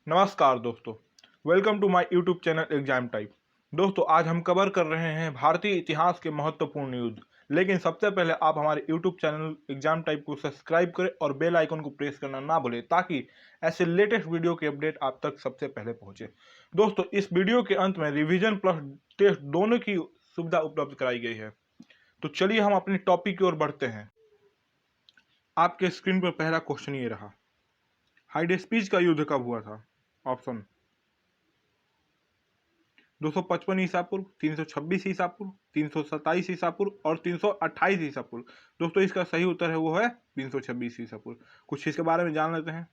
नमस्कार दोस्तों, welcome to my YouTube channel exam type. दोस्तों, आज हम कवर कर रहे हैं भारतीय इतिहास के महत्वपूर्ण युद्ध। लेकिन सबसे पहले आप हमारे यूट्यूब चैनल एग्जाम टाइप को सब्सक्राइब करें और बेल आइकन को प्रेस करना ना भूलें, ताकि ऐसे लेटेस्ट वीडियो के अपडेट आप तक सबसे पहले पहुंचे। दोस्तों, इस वीडियो के अंत में रिवीजन प्लस टेस्ट दोनों की सुविधा उपलब्ध कराई गई है। तो चलिए हम अपने टॉपिक की ओर बढ़ते हैं। आपके स्क्रीन पर पहला क्वेश्चन ये रहा, हाइडेस्पीच का युद्ध कब हुआ था? ऑप्शन 255 ईसा पूर्व, 326 ईसा पूर्व, 327 ईसा पूर्व और 328 ईसा पूर्व। दोस्तों, इसका सही उत्तर है वो है 326 ईसा पूर्व। कुछ इसके बारे में जान लेते हैं।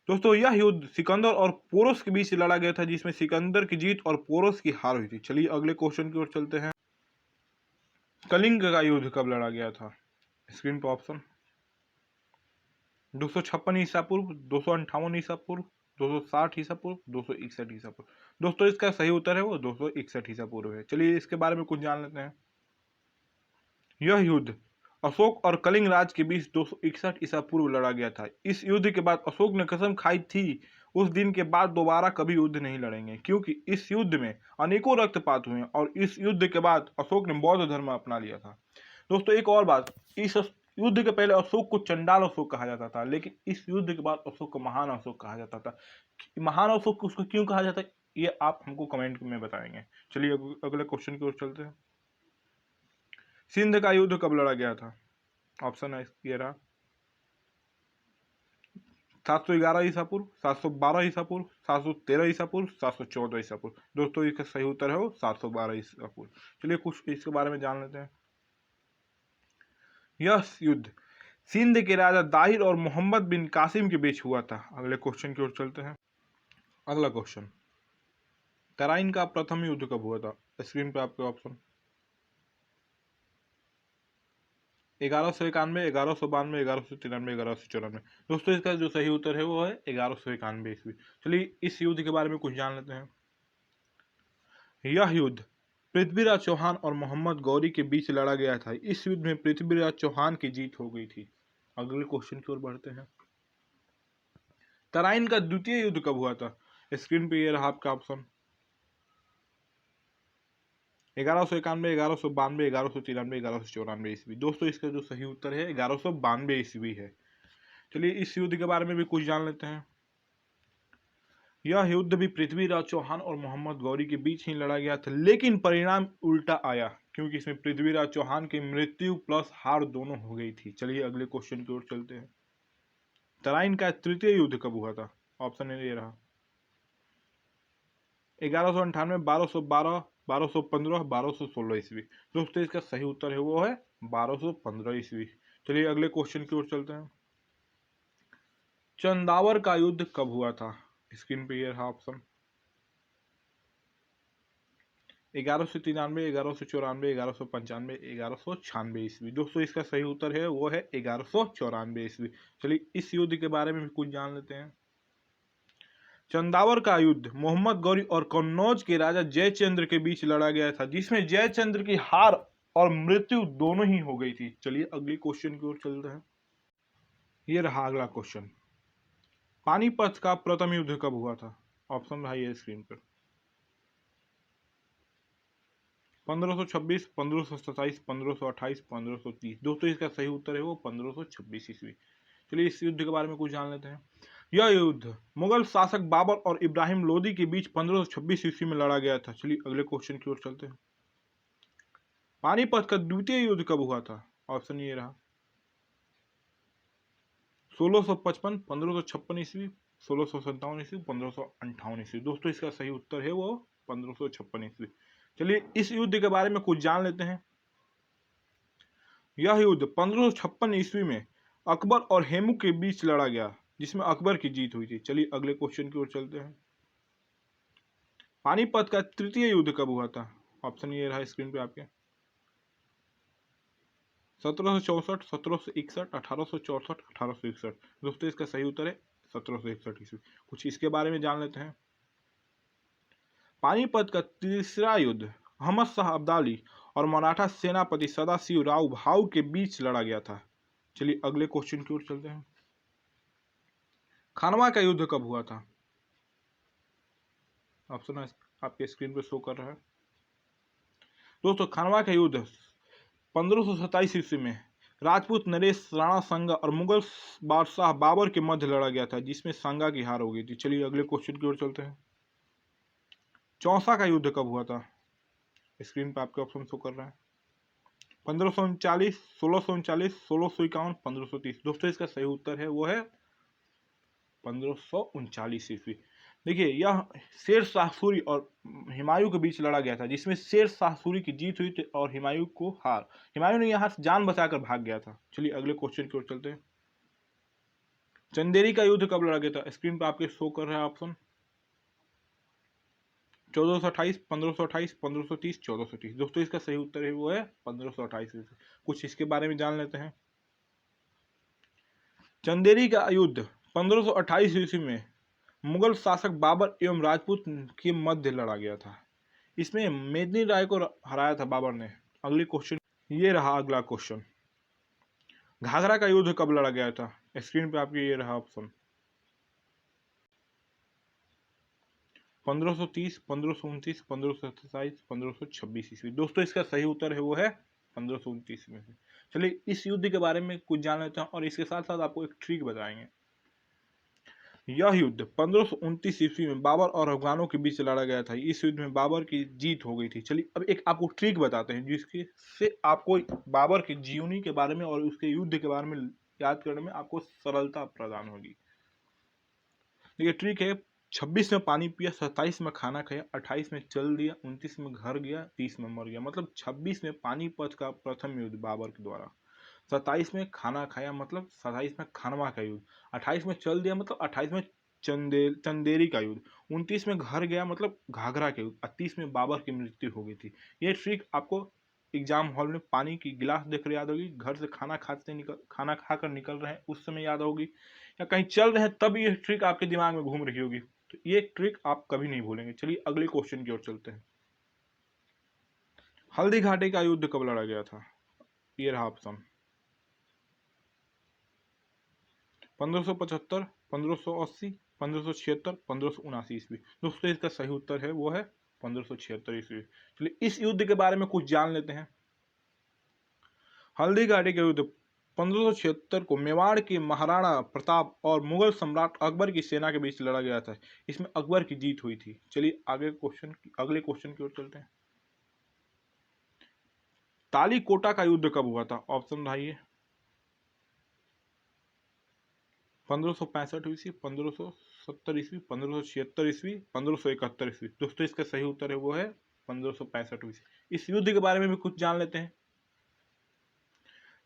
दोस्तों, यह युद्ध सिकंदर और पोरस के बीच लड़ा गया था, जिसमें सिकंदर की जीत और पोरस की हार हुई थी। चलिए अगले क्वेश्चन की ओर चलते हैं। कलिंग का युद्ध कब लड़ा गया था? स्क्रीन पर ऑप्शन 256 ईसा पूर्व, 258 ईसा पूर्व, 260 ईसा पूर्व, 261 ईसा पूर्व। दोस्तों, इसका सही उत्तर है वो 261 ईसा पूर्व है। चलिए इसके बारे में कुछ जान लेते हैं। यह युद्ध अशोक और कलिंग राज के बीच 261 ईसा पूर्व लड़ा गया था। इस युद्ध के बाद अशोक ने कसम खाई थी उस दिन के बाद दोबारा कभी युद्ध नहीं लड़ेंगे, क्योंकि इस युद्ध में अनेकों रक्तपात हुए और इस युद्ध के बाद अशोक ने बौद्ध धर्म अपना लिया था। दोस्तों, एक और बात, इस युद्ध के पहले अशोक को चंडाल अशोक कहा जाता था, लेकिन इस युद्ध के बाद अशोक को महान अशोक कहा जाता था। महान अशोक को उसको क्यों कहा जाता है, ये आप हमको कमेंट में बताएंगे। चलिए अगले क्वेश्चन की ओर चलते हैं। सिंध का युद्ध कब लड़ा गया था? ऑप्शन है ये रहा, 711 ईसा पूर्व, 712 ईसा पूर्व, 713 ईसा पूर्व, 714 ईसा पूर्व। दोस्तों, इसका सही उत्तर है वो 712 ईसा पूर्व। चलिए कुछ इसके बारे में जान लेते हैं। यह युद्ध सिंध के राजा दाहिर और मोहम्मद बिन कासिम के बीच हुआ था। अगले क्वेश्चन की ओर चलते हैं। अगला क्वेश्चन, तराइन का प्रथम युद्ध कब हुआ था? स्क्रीन पे आपके ऑप्शन 1191, 1192, 1193, 1194। दोस्तों, इसका जो सही उत्तर है वो है 1191 ईस्वी। चलिए इस युद्ध के बारे में कुछ जान लेते हैं। यह युद्ध पृथ्वीराज चौहान और मोहम्मद गौरी के बीच लड़ा गया था। इस युद्ध में पृथ्वीराज चौहान की जीत हो गई थी। अगले क्वेश्चन की ओर बढ़ते हैं। तराइन का द्वितीय युद्ध कब हुआ था? स्क्रीन पे ये रहा आपका ऑप्शन 1191, 1192, 1193, 1194 ईस्वी। दोस्तों, इसका जो सही उत्तर है 1192 ईस्वी है। चलिए इस युद्ध के बारे में भी कुछ जान लेते हैं। यह युद्ध भी पृथ्वीराज चौहान और मोहम्मद गौरी के बीच ही लड़ा गया था, लेकिन परिणाम उल्टा आया, क्योंकि इसमें पृथ्वीराज चौहान की मृत्यु प्लस हार दोनों हो गई थी। चलिए अगले क्वेश्चन की ओर चलते हैं। तराइन का तृतीय युद्ध कब हुआ था? ऑप्शन ये रहा, 1198, 1212, 1215, 1216 ईस्वी। दोस्तों, इसका सही उत्तर है वो है 1215 ईस्वी। चलिए अगले क्वेश्चन की ओर चलते हैं। चंदावर का युद्ध कब हुआ था? स्क्रीन पे ये रहा ऑप्शन 1193, 1194, 1195, 1196 ईस्वी। दोस्तों, इसका सही उत्तर है वो है 1194 ईस्वी। चलिए इस युद्ध के बारे में भी कुछ जान लेते हैं। चंदावर का युद्ध मोहम्मद गौरी और कन्नौज के राजा जयचंद्र के बीच लड़ा गया था, जिसमें जयचंद्र की हार और मृत्यु दोनों ही हो गई थी। चलिए अगली क्वेश्चन की ओर चलते हैं। ये रहा अगला क्वेश्चन, पानीपत का प्रथम युद्ध कब हुआ था? ऑप्शन रहा ये स्क्रीन पर, 1526, 1527, 1528, 1530। दोस्तों, इसका सही उत्तर है वो 1526 ईस्वी। चलिए इस युद्ध के बारे में कुछ जान लेते हैं। यह युद्ध मुगल शासक बाबर और इब्राहिम लोदी के बीच 1526 ईस्वी में लड़ा गया था। चलिए अगले क्वेश्चन की ओर चलते हैं। पानीपत का द्वितीय युद्ध कब हुआ था? ऑप्शन ये रहा, 1655, 1556 ईस्वी, 1657 ईस्वी, 1558 ईस्वी। दोस्तों, इसका सही उत्तर है वो 1556 ईस्वी। चलिए इस युद्ध के बारे में कुछ जान लेते हैं। यह युद्ध 1556 ईस्वी में अकबर और हेमू के बीच लड़ा गया, जिसमें अकबर की जीत हुई थी। चलिए अगले क्वेश्चन की ओर चलते हैं। पानीपत का तृतीय युद्ध कब हुआ था? ऑप्शन ये रहा स्क्रीन पे आपके, 1764, 1761, 1864, 1861। दोस्तों, इसका सही उत्तर है 1761 ईस्वी। कुछ इसके बारे में जान लेते हैं। पानीपत का तीसरा युद्ध अहमद शाह अब्दाली और मराठा सेनापति सदाशिव राव भाऊ के बीच लड़ा गया था। चलिए अगले क्वेश्चन की ओर चलते हैं। खानवा का युद्ध कब हुआ था? ऑप्शन आपके स्क्रीन पर शो कर रहा है दोस्तों। खानवा का युद्ध 1527 ईस्वी में राजपूत नरेश, राणा सांगा और मुगल बादशाह बाबर के मध्य लड़ा गया था, जिसमें सांगा की हार हो गई थी। चलिए अगले क्वेश्चन की ओर चलते हैं। चौसा का युद्ध कब हुआ था? स्क्रीन पर आपके ऑप्शन शो कर रहा है 1539, 1639, 1651, 1530। दोस्तों इसका सही उत्तर है वो है 1539 ईस्वी। देखिए यह शेर शाह सूरी और हुमायूं के बीच लड़ा गया था, जिसमें शेर शाह सूरी की जीत हुई थी और हुमायूं को हार। हुमायूं ने यहाँ से जान बचाकर भाग गया था। चलिए अगले क्वेश्चन की ओर चलते हैं। चंदेरी का युद्ध कब लड़ा गया था? स्क्रीन पर आपके शो कर रहा है ऑप्शन 1428, 1528, 1530, 1430। दोस्तों इसका सही उत्तर है वो है 1528। कुछ इसके बारे में जान लेते हैं। चंदेरी का युद्ध 1528 ईस्वी में मुगल शासक बाबर एवं राजपूत के मध्य लड़ा गया था। इसमें मेदिनी राय को हराया था बाबर ने। अगली क्वेश्चन ये रहा। अगला क्वेश्चन, घाघरा का युद्ध कब लड़ा गया था? स्क्रीन पे आपके ये रहा ऑप्शन 1530, 1529, 1527, 1526 ईस्वी। दोस्तों इसका सही उत्तर है वो है 1529 में से। चलिए इस युद्ध के बारे में कुछ जान लेते हैं और इसके साथ साथ आपको एक ट्रिक बताएंगे। यह युद्ध 1529 ईस्वी में बाबर और अफगानों के बीच लड़ा गया था। इस युद्ध में बाबर की जीत हो गई थी। चलिए अब एक आपको ट्रिक बताते हैं जिसके से आपको बाबर की जीवनी के बारे में और उसके युद्ध के बारे में याद करने में आपको सरलता प्रदान होगी। देखिए ट्रिक है, 26 में पानी पिया, 27 में खाना खाया, 28 में चल दिया, 29 में घर गया, 30 में मर गया। मतलब 26 में पानीपत का प्रथम युद्ध बाबर के द्वारा, 27 में खाना खाया मतलब 27 में खानवा का युद्ध, 28 में चल दिया मतलब 28 में चंदेरी का युद्ध, 29 में घर गया मतलब घाघरा के युद्ध, 30 में बाबर की मृत्यु हो गई थी। ये ट्रिक आपको एग्जाम हॉल में पानी की गिलास देकर याद होगी, घर से खाना खाकर निकल रहे हैं उस समय याद होगी, या कहीं चल रहे हैं तब ये ट्रिक आपके दिमाग में घूम रही होगी। तो ये ट्रिक आप कभी नहीं भूलेंगे। चलिए अगले क्वेश्चन की ओर चलते हैं। हल्दी घाटी का युद्ध कब लड़ा गया था? ये रहा ऑप्शन 1575, 1580, 1576, 1579 ईस्वी। दोस्तों इसका सही उत्तर है वो है 1576 ईस्वी। चलिए इस युद्ध के बारे में कुछ जान लेते हैं। हल्दी घाटी का युद्ध 1576 को मेवाड़ के महाराणा प्रताप और मुगल सम्राट अकबर की सेना के बीच लड़ा गया था। इसमें अकबर की जीत हुई थी। चलिए अगले क्वेश्चन की ओर चलते हैं। तालीकोटा का युद्ध कब हुआ था? ऑप्शन रहिए 1565 ईस्वी, 1570 ईस्वी, 1576 ईस्वी, 1571 ईस्वी। दोस्तों इसका सही उत्तर है वो है 1565 ईस्वी। इस युद्ध के बारे में भी कुछ जान लेते हैं।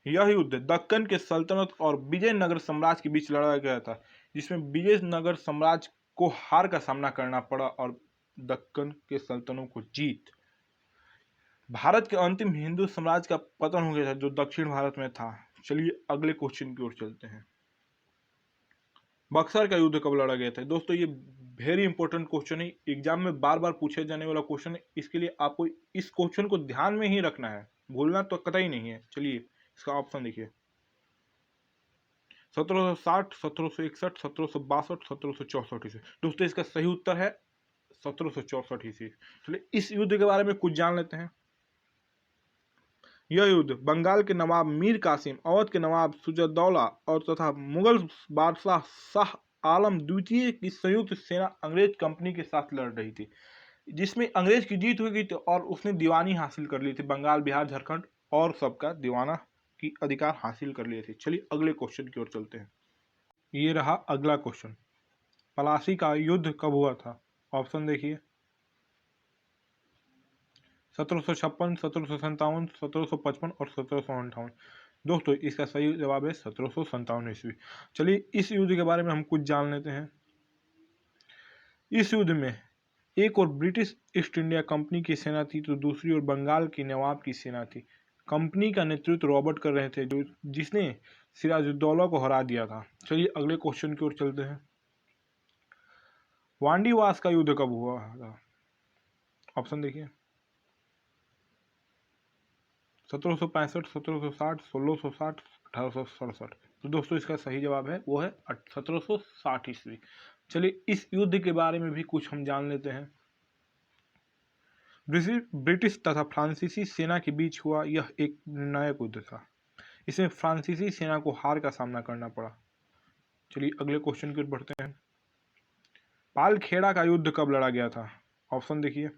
यह युद्ध दक्कन के सल्तनत और विजयनगर साम्राज्य के बीच लड़ा गया था, जिसमें विजयनगर साम्राज्य को हार का सामना करना पड़ा और दक्कन के सल्तनों को जीत। भारत के अंतिम हिंदू साम्राज्य का पतन हो गया था जो दक्षिण भारत में था। चलिए अगले क्वेश्चन की ओर चलते हैं। बक्सर का युद्ध कब लड़ा गया था? दोस्तों ये वेरी इंपॉर्टेंट क्वेश्चन है, एग्जाम में बार बार पूछे जाने वाला क्वेश्चन है। इसके लिए आपको इस क्वेश्चन को ध्यान में ही रखना है, भूलना तो कतई नहीं है। चलिए इसका ऑप्शन देखिए 1760, 1761, 1762, 1764 ईस्वी। दोस्तों इसका सही उत्तर है 1764 ईस्वी। चलिए इस युद्ध के बारे में कुछ जान लेते हैं। यह युद्ध बंगाल के नवाब मीर कासिम, अवध के नवाब सुजदौला और तथा मुगल बादशाह शाह आलम द्वितीय की संयुक्त सेना अंग्रेज कंपनी के साथ लड़ रही थी, जिसमें अंग्रेज की जीत हो गई थी और उसने दीवानी हासिल कर ली थी। बंगाल, बिहार, झारखंड और सबका दीवाना की अधिकार हासिल कर लिए थे। चलिए अगले क्वेश्चन की ओर चलते हैं। ये रहा अगला क्वेश्चन, पलासी का युद्ध कब हुआ था? ऑप्शन देखिए 1756, 1757, 1755 और 1758। दोस्तों इसका सही जवाब है 1757 ईस्वी। चलिए इस युद्ध के बारे में हम कुछ जान लेते हैं। इस युद्ध में एक और ब्रिटिश ईस्ट इंडिया कंपनी की सेना थी तो दूसरी ओर बंगाल की नवाब की सेना थी। कंपनी का नेतृत्व रॉबर्ट कर रहे थे जो जिसने सिराजुद्दौला को हरा दिया था। चलिए अगले क्वेश्चन की ओर चलते हैं। वांडीवास का युद्ध कब हुआ था? ऑप्शन देखिए 1765, 1760, 1660, 1867। तो दोस्तों इसका सही जवाब है वो है 1760 ईस्वी। चलिए इस युद्ध के बारे में भी कुछ हम जान लेते हैं। ब्रिटिश तथा फ्रांसीसी सेना के बीच हुआ यह एक निर्णायक युद्ध था। इसमें फ्रांसीसी सेना को हार का सामना करना पड़ा। चलिए अगले क्वेश्चन की ओर बढ़ते हैं। पालखेड़ा का युद्ध कब लड़ा गया था? ऑप्शन देखिए,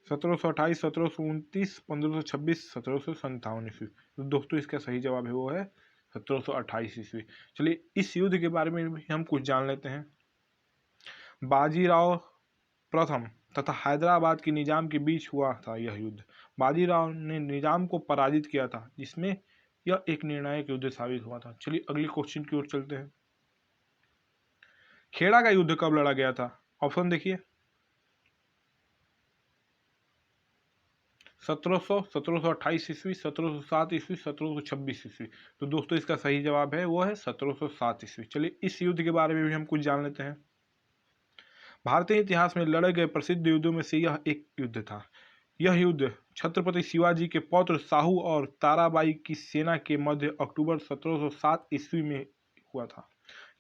1728, 1729, 1526, 1757 ईस्वी। तो दोस्तों इसका सही जवाब है वो है 1728 ईस्वी। चलिए इस युद्ध के बारे में भी हम कुछ जान लेते हैं। बाजीराव प्रथम तथा हैदराबाद के निजाम के बीच हुआ था यह युद्ध। बाजीराव ने निजाम को पराजित किया था, जिसमें यह एक निर्णायक युद्ध साबित हुआ था। चलिए अगले क्वेश्चन की ओर चलते हैं। खेड़ा का युद्ध कब लड़ा गया था? ऑप्शन देखिए, 1700, 1728 ईस्वी, 1707 ईस्वी, 1726 ईस्वी। तो दोस्तों इसका सही जवाब है वो है 1707 ईस्वी। चलिए इस युद्ध के बारे में भी हम कुछ जान लेते हैं। भारतीय इतिहास में लड़े गए प्रसिद्ध युद्धों में से यह एक युद्ध था। यह युद्ध छत्रपति शिवाजी के पौत्र साहू और ताराबाई की सेना के मध्य अक्टूबर 1707 ईस्वी में हुआ था।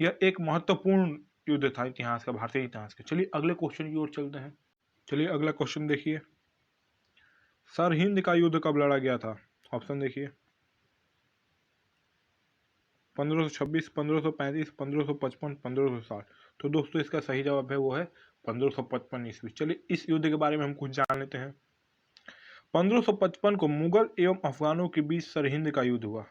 यह एक महत्वपूर्ण युद्ध था इतिहास का, भारतीय इतिहास का। चलिए अगले क्वेश्चन की ओर चलते हैं। चलिए अगला क्वेश्चन देखिए, सरहिंद का युद्ध कब लड़ा गया था? ऑप्शन देखिए, 1526, 1535, 1555, 1560। तो दोस्तों इसका सही जवाब है वो है 1555 ईस्वी। चलिए इस युद्ध के बारे में हम कुछ जान लेते हैं। 1555 को मुगल एवं अफगानों के बीच सरहिंद का युद्ध हुआ,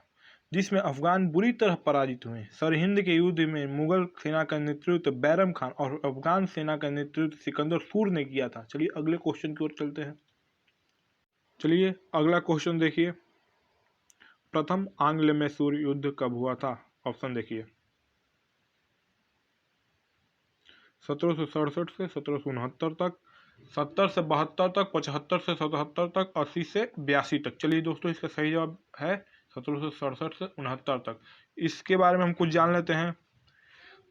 जिसमें अफगान बुरी तरह पराजित हुए। सरहिंद के युद्ध में मुगल सेना का नेतृत्व बैरम खान और अफगान सेना का नेतृत्व सिकंदर सूर ने किया था। चलिए अगले क्वेश्चन की ओर चलते हैं। चलिए अगला क्वेश्चन देखिए, प्रथम आंग्ल मैसूर युद्ध कब हुआ था? ऑप्शन देखिए, 1767 से 1769 तक, 70 से 72 तक, 75 से 77 तक, 80 से 82 तक। चलिए दोस्तों इसका सही जवाब है 1767 से 69 तक। इसके बारे में हम कुछ जान लेते हैं।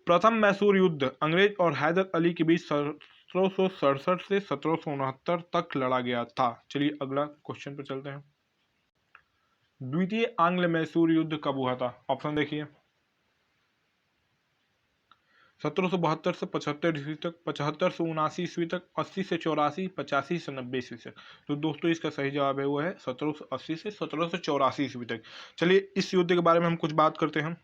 प्रथम मैसूर युद्ध अंग्रेज और हैदर अली के बीच 1767 से 1769 तक लड़ा गया था। चलिए अगला क्वेश्चन पर चलते हैं। द्वितीय आंग्ल मैसूर युद्ध कब हुआ था? ऑप्शन देखिए, 1772 से 75 ईस्वी तक, 75 से 79 ईस्वी तक, 80 से 84, 85 से 90 ईस्वी तक। तो दोस्तों इसका सही जवाब है वो है 1780 से 1784 ईस्वी तक। चलिए इस युद्ध के बारे में हम कुछ बात करते हैं।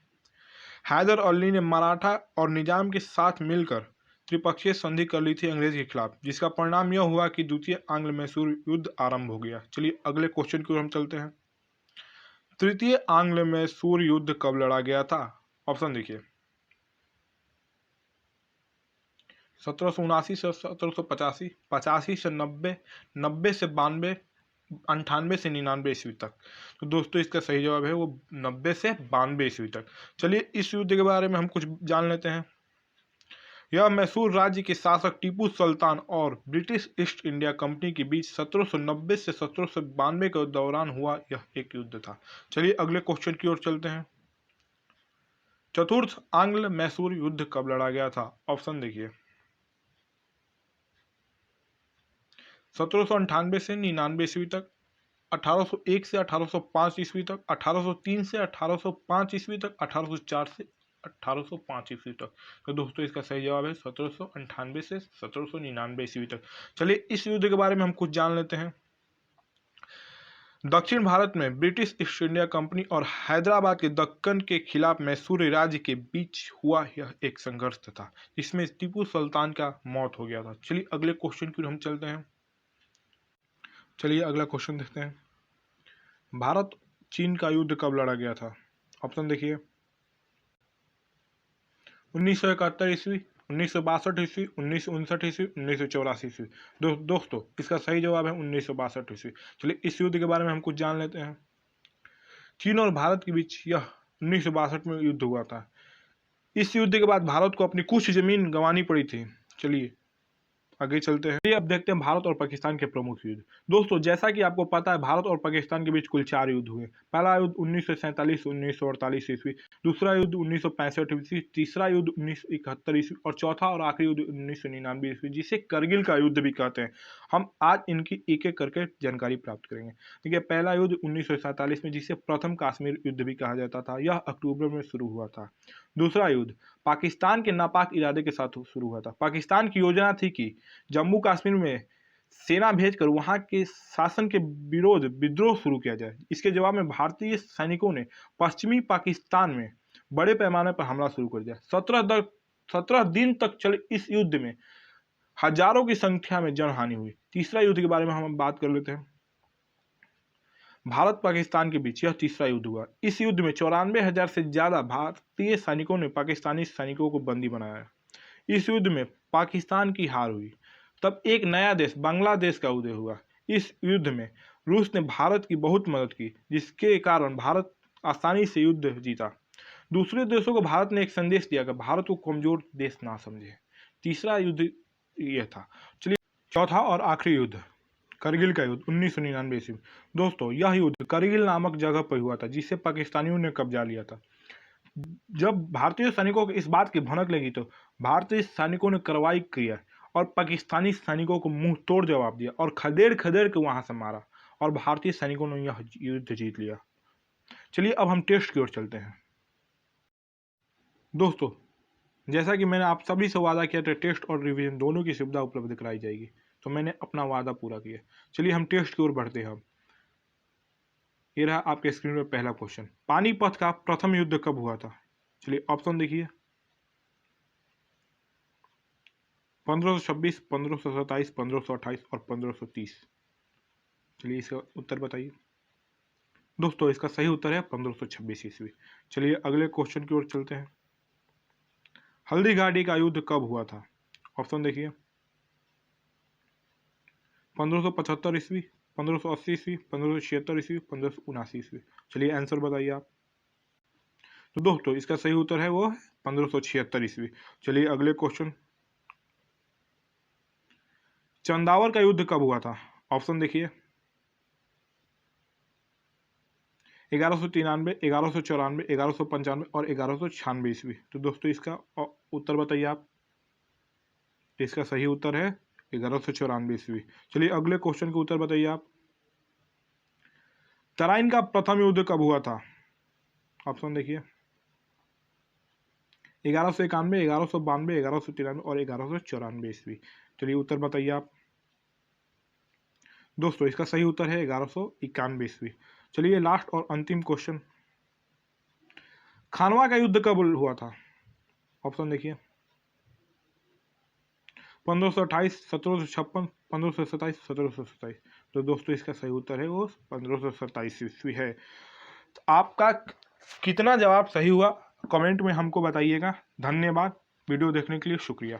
हैदर अली ने मराठा और निजाम के साथ मिलकर त्रिपक्षीय संधि कर ली थी अंग्रेज के खिलाफ, जिसका परिणाम यह हुआ कि द्वितीय आंग्ल मैसूर युद्ध आरंभ हो गया। चलिए अगले क्वेश्चन की ओर हम चलते हैं। तृतीय आंग्ल मैसूर युद्ध कब लड़ा गया था? ऑप्शन देखिए, 1779 से 1785, 85 से 90, 90 से 92, 98 से 99 ईस्वी तक। तो दोस्तों इसका सही जवाब है वो 90 से 92 ईस्वी तक। चलिए इस युद्ध के बारे में हम कुछ जान लेते हैं। यह मैसूर राज्य के शासक टीपू सुल्तान और ब्रिटिश ईस्ट इंडिया कंपनी के बीच 1790 से 1792 के दौरान हुआ यह एक युद्ध था। चलिए अगले क्वेश्चन की ओर चलते हैं। चतुर्थ आंग्ल मैसूर युद्ध कब लड़ा गया था? ऑप्शन देखिए, 1798 से 99 ईस्वी तक, 1801 से 1805 ईस्वी तक, 1803 से 1805 ईस्वी तक, 1804 से 1805 ईस्वी तक। तो दोस्तों इसका सही जवाब है 1798 से 1799 ईस्वी तक। चलिए इस युद्ध के बारे में हम कुछ जान लेते हैं। दक्षिण भारत में ब्रिटिश ईस्ट इंडिया कंपनी और हैदराबाद के दक्कन के खिलाफ मैसूर राज्य के बीच हुआ यह एक संघर्ष था, जिसमें टीपू सुल्तान का मौत हो गया था। चलिए अगले क्वेश्चन की ओर हम चलते हैं। चलिए अगला क्वेश्चन देखते हैं। भारत चीन का युद्ध कब लड़ा गया था? ऑप्शन देखिए, 1971 ईस्वी, 1962 ईस्वी, 1959 ईस्वी, 1984 ईस्वी। दोस्तों इसका सही जवाब है 1962 ईस्वी। चलिए इस युद्ध के बारे में हम कुछ जान लेते हैं। चीन और भारत के बीच यह 1962 में युद्ध हुआ था। इस युद्ध के बाद भारत को अपनी कुछ जमीन गंवानी पड़ी थी। चलिए आगे चलते हैं। अब देखते हैं भारत और पाकिस्तान के प्रमुख युद्ध। दोस्तों जैसा कि आपको पता है भारत और पाकिस्तान के बीच कुल 4 युद्ध हुए। पहला युद्ध 1947-1948 ईस्वी, दूसरा युद्ध 1965 ईस्वी, तीसरा युद्ध 1971 ईस्वी और चौथा और आखिरी युद्ध 1999 ईस्वी, जिसे करगिल का युद्ध भी कहते हैं। हम आज इनकी एक एक करके जानकारी प्राप्त करेंगे। देखिए पहला युद्ध 1947 में, जिसे प्रथम कश्मीर युद्ध भी कहा जाता था, यह अक्टूबर में शुरू हुआ था। दूसरा युद्ध पाकिस्तान के नापाक इरादे के साथ शुरू हुआ था। पाकिस्तान की योजना थी कि जम्मू कश्मीर में सेना भेजकर वहां के शासन के विरोध विद्रोह शुरू किया जाए। इसके जवाब में भारतीय सैनिकों ने पश्चिमी पाकिस्तान में बड़े पैमाने पर हमला शुरू कर दिया। 17 दिन तक चले इस युद्ध में हजारों की संख्या में जनहानि हुई। तीसरा युद्ध के बारे में हम बात कर लेते हैं। भारत पाकिस्तान के बीच यह तीसरा युद्ध हुआ। इस युद्ध में 94,000 से ज्यादा भारतीय सैनिकों ने पाकिस्तानी सैनिकों को बंदी बनाया। इस युद्ध में पाकिस्तान की हार हुई। तब एक नया देश बांग्लादेश का उदय हुआ। इस युद्ध में रूस ने भारत की बहुत मदद की, जिसके कारण भारत आसानी से युद्ध जीता। दूसरे देशों को भारत ने एक संदेश दिया कि भारत को कमजोर देश ना समझे। तीसरा युद्ध यह था। चलिए चौथा और आखिरी युद्ध करगिल का युद्ध 1999 ईस्वी। दोस्तों यह युद्ध करगिल नामक जगह पर हुआ था, जिसे पाकिस्तानियों ने कब्जा लिया था। जब भारतीय सैनिकों को इस बात की भनक लगी तो भारतीय सैनिकों ने कार्रवाई किया और पाकिस्तानी सैनिकों को मुंह तोड़ जवाब दिया और खदेड़ खदेड़ के वहां से मारा और भारतीय सैनिकों ने यह युद्ध जीत लिया। चलिए अब हम टेस्ट की ओर चलते हैं। दोस्तों जैसा कि मैंने आप सभी से वादा किया था, टेस्ट और रिवीजन दोनों की सुविधा उपलब्ध कराई जाएगी, तो मैंने अपना वादा पूरा किया। चलिए हम टेस्ट की ओर बढ़ते हैं। ये रहा आपके स्क्रीन पर पहला क्वेश्चन। पानीपत का प्रथम युद्ध कब हुआ था? चलिए ऑप्शन देखिए, 1526, 1527, 1528 और 1530। चलिए इसका उत्तर बताइए। दोस्तों इसका सही उत्तर है 1526 ईस्वी। चलिए अगले क्वेश्चन की ओर चलते हैं। हल्दी घाटी का युद्ध कब हुआ था? ऑप्शन देखिए, 1575 ईस्वी, 1580 ईस्वी, 1576 ईस्वी, 1579 ईस्वी। चलिए आंसर बताइए आप। तो दोस्तों इसका सही उत्तर है वो 1576 ईस्वी। चलिए अगले क्वेश्चन। चंदावर का युद्ध कब हुआ था? ऑप्शन देखिए, 1193, 1194, 1195 और 1196 ईस्वी। तो दोस्तों इसका उत्तर बताइए आप। इसका सही उत्तर है 1194 ईस्वी। चलिए अगले क्वेश्चन के उत्तर बताइए आप। तराइन का प्रथम युद्ध कब हुआ था? ऑप्शन देखिए, 1191, 1192, 1193 और 1194 ईस्वी। चलिए उत्तर बताइए आप। दोस्तों इसका सही उत्तर है 1191 ईस्वी। चलिए लास्ट और अंतिम क्वेश्चन। खानवा का युद्ध कब हुआ था? ऑप्शन देखिए, 1528, 1756, 1527, 1727। तो दोस्तों इसका सही उत्तर है वो 1527 ईस्वी है। तो आपका कितना जवाब सही हुआ कमेंट में हमको बताइएगा। धन्यवाद, वीडियो देखने के लिए शुक्रिया।